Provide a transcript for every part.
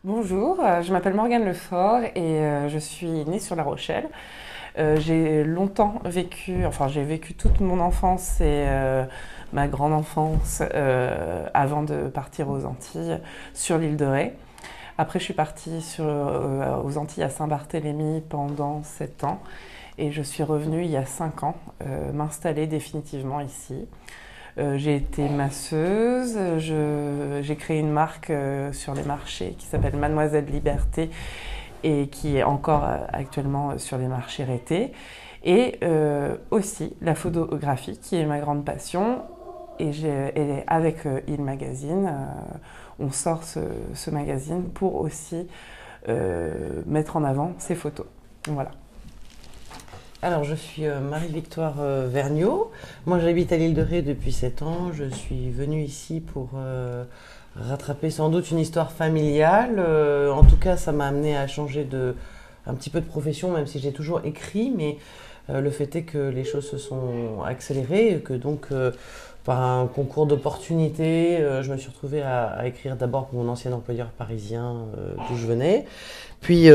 Bonjour, je m'appelle Morgane Lefort et je suis née sur La Rochelle. J'ai longtemps vécu, enfin j'ai vécu toute mon enfance et ma grande enfance avant de partir aux Antilles sur l'île de Ré. Après je suis partie aux Antilles à Saint-Barthélemy pendant 7 ans et je suis revenue il y a 5 ans m'installer définitivement ici. J'ai été masseuse, j'ai créé une marque sur les marchés qui s'appelle Mademoiselle Liberté et qui est encore actuellement sur les marchés Rété. Et aussi la photographie qui est ma grande passion. Et avec Il Magazine, on sort ce magazine pour aussi mettre en avant ces photos. Voilà. Alors, je suis Marie-Victoire Vergniaud. Moi, j'habite à l'île de Ré depuis 7 ans. Je suis venue ici pour rattraper sans doute une histoire familiale. En tout cas, ça m'a amené à changer un petit peu de profession, même si j'ai toujours écrit. Mais le fait est que les choses se sont accélérées et que donc, par un concours d'opportunités, je me suis retrouvée à écrire d'abord pour mon ancien employeur parisien d'où je venais, puis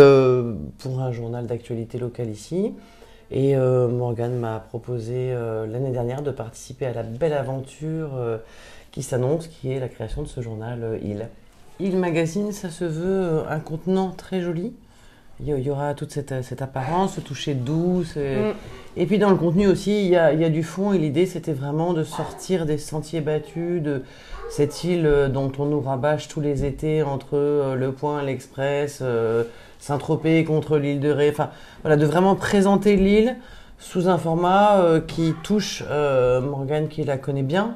pour un journal d'actualité local ici. Et Morgane m'a proposé l'année dernière de participer à la belle aventure qui s'annonce, qui est la création de ce journal Il. Il Magazine, ça se veut un contenant très joli. Il y aura toute cette apparence, ce toucher doux. Et puis dans le contenu aussi, il y a du fond. Et l'idée, c'était vraiment de sortir des sentiers battus, de cette île dont on nous rabâche tous les étés entre Le Point, l'Express, Saint-Tropez contre l'île de Ré. Enfin, voilà, de vraiment présenter l'île sous un format qui touche Morgane, qui la connaît bien.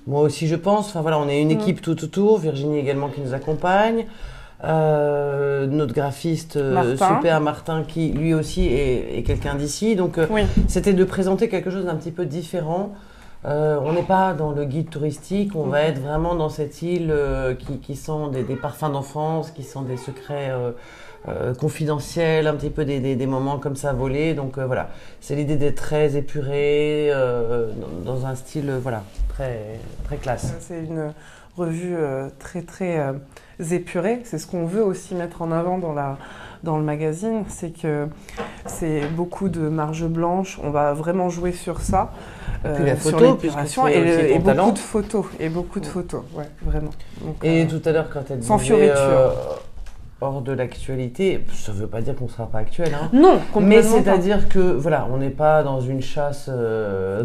Moi aussi, je pense. Enfin voilà, on est une équipe tout autour. Virginie également qui nous accompagne. Notre graphiste super Martin qui lui aussi est quelqu'un d'ici, donc Oui. c'était de présenter quelque chose d'un petit peu différent. On n'est pas dans le guide touristique, on va être vraiment dans cette île qui sent des parfums d'enfance, qui sent des secrets confidentiels, un petit peu des moments comme ça volés. Donc voilà, c'est l'idée d'être très épuré, dans un style voilà, très, très classe. C'est une revue très épurée. C'est ce qu'on veut aussi mettre en avant dans le magazine, c'est que c'est beaucoup de marge blanche. On va vraiment jouer sur ça, puis la photo, sur l'épuration et beaucoup de photos. Et beaucoup de photos, ouais, vraiment. Donc, et tout à l'heure, quand elle sans disait fioriture. hors de l'actualité, ça ne veut pas dire qu'on ne sera pas actuel. Hein. Non, complètement. Mais c'est-à-dire que voilà, on n'est pas dans une chasse, on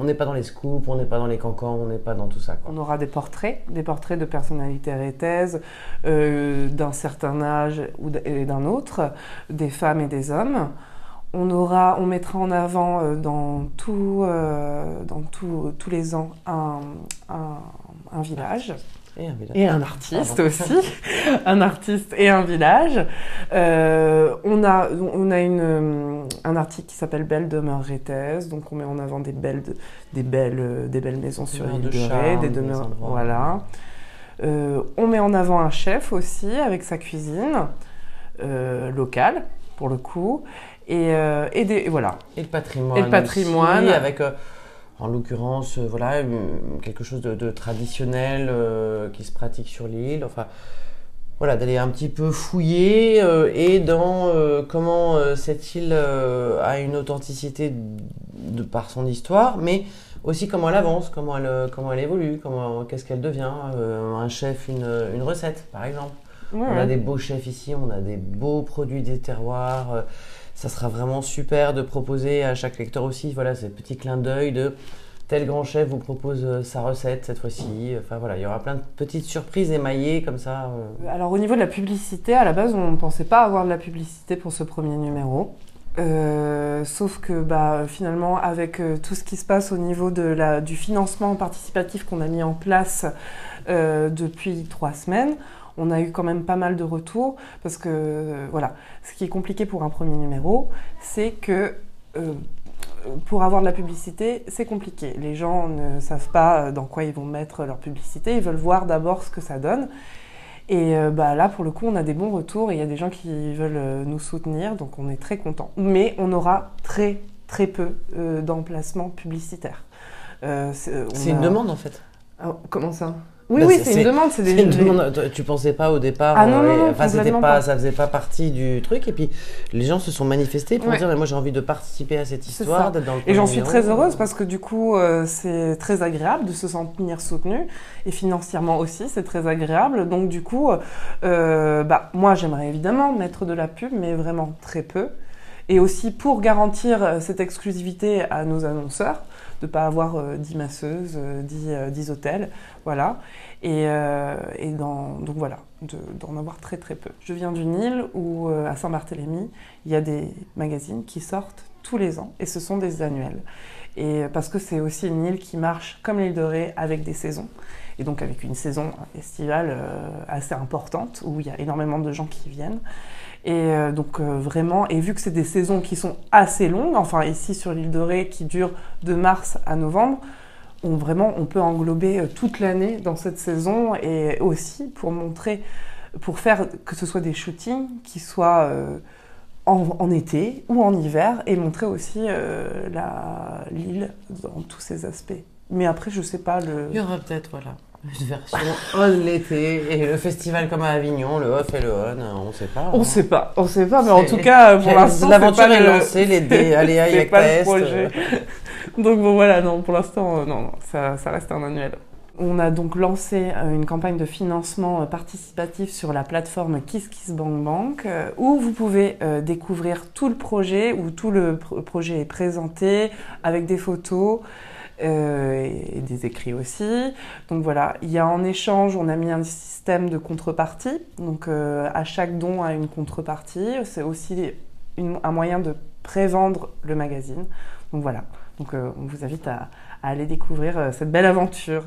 n'est pas dans les scoops, on n'est pas dans les cancans, on n'est pas dans tout ça. Quoi. On aura des portraits de personnalités rétaises, d'un certain âge et d'un autre, des femmes et des hommes. On mettra en avant dans tous les ans un village. Et un artiste aussi, un artiste et un village. On a un article qui s'appelle Belle demeure rétaise, donc on met en avant des belles maisons sur l'île de Ré, des demeures, voilà. On met en avant un chef aussi avec sa cuisine locale pour le coup, voilà. Et le patrimoine. Et le patrimoine aussi, avec en l'occurrence, voilà, quelque chose de traditionnel qui se pratique sur l'île. Enfin, voilà, d'aller un petit peu fouiller et dans comment cette île a une authenticité par son histoire, mais aussi comment elle avance, comment elle évolue, qu'est-ce qu'elle devient. Un chef, une recette, par exemple. Ouais, on a des beaux chefs ici, on a des beaux produits des terroirs. Ça sera vraiment super de proposer à chaque lecteur aussi, voilà, ces petits clins d'œil de tel grand chef vous propose sa recette cette fois-ci. Enfin voilà, il y aura plein de petites surprises émaillées comme ça. Alors au niveau de la publicité, à la base on ne pensait pas avoir de la publicité pour ce premier numéro. Sauf que finalement avec tout ce qui se passe au niveau du financement participatif qu'on a mis en place depuis 3 semaines, on a eu quand même pas mal de retours parce que voilà, ce qui est compliqué pour un premier numéro, c'est que pour avoir de la publicité, c'est compliqué. Les gens ne savent pas dans quoi ils vont mettre leur publicité, ils veulent voir d'abord ce que ça donne. Et là, pour le coup, on a des bons retours et il y a des gens qui veulent nous soutenir, donc on est très contents. Mais on aura très peu d'emplacements publicitaires. C'est une demande en fait. Comment ça ? Oui, oui, c'est une demande. C'est une demande. Tu pensais pas au départ. Ah non, non, enfin, complètement pas. Ça faisait pas partie du truc. Et puis, les gens se sont manifestés pour dire, mais moi, j'ai envie de participer à cette histoire, d'être dans le Et j'en suis numéro. très heureuse parce que du coup, c'est très agréable de se sentir soutenu. Et financièrement aussi, c'est très agréable. Donc du coup, moi, j'aimerais évidemment mettre de la pub, mais vraiment très peu. Et aussi pour garantir cette exclusivité à nos annonceurs, de ne pas avoir 10 masseuses, 10 hôtels, voilà. Donc voilà, d'en avoir très très peu. Je viens d'une île où, à Saint-Barthélemy, il y a des magazines qui sortent tous les ans, et ce sont des annuels. Et parce que c'est aussi une île qui marche comme l'île de Ré avec des saisons, et donc avec une saison estivale assez importante, où il y a énormément de gens qui viennent. Et donc vraiment, et vu que c'est des saisons qui sont assez longues, enfin ici sur l'île de Ré, qui durent de mars à novembre, on peut englober toute l'année dans cette saison, et aussi pour faire que ce soit des shootings qui soient en été ou en hiver, et montrer aussi l'île dans tous ses aspects. Mais après, je sais pas Il y aura peut-être, une version on l'été, et le festival comme à Avignon, le off et le on sait pas. On sait pas, mais en tout cas, pour l'instant, l'aventure est lancée, les aléas c'est pas le projet. Donc bon, voilà, non, pour l'instant, non, ça reste un annuel. On a donc lancé une campagne de financement participatif sur la plateforme KissKissBankBank, où vous pouvez découvrir tout le projet, où tout le projet est présenté avec des photos. Et des écrits aussi. Donc voilà, il y a en échange, on a mis un système de contrepartie. Donc à chaque don a une contrepartie. C'est aussi un moyen de prévendre le magazine. Donc voilà, on vous invite à aller découvrir cette belle aventure.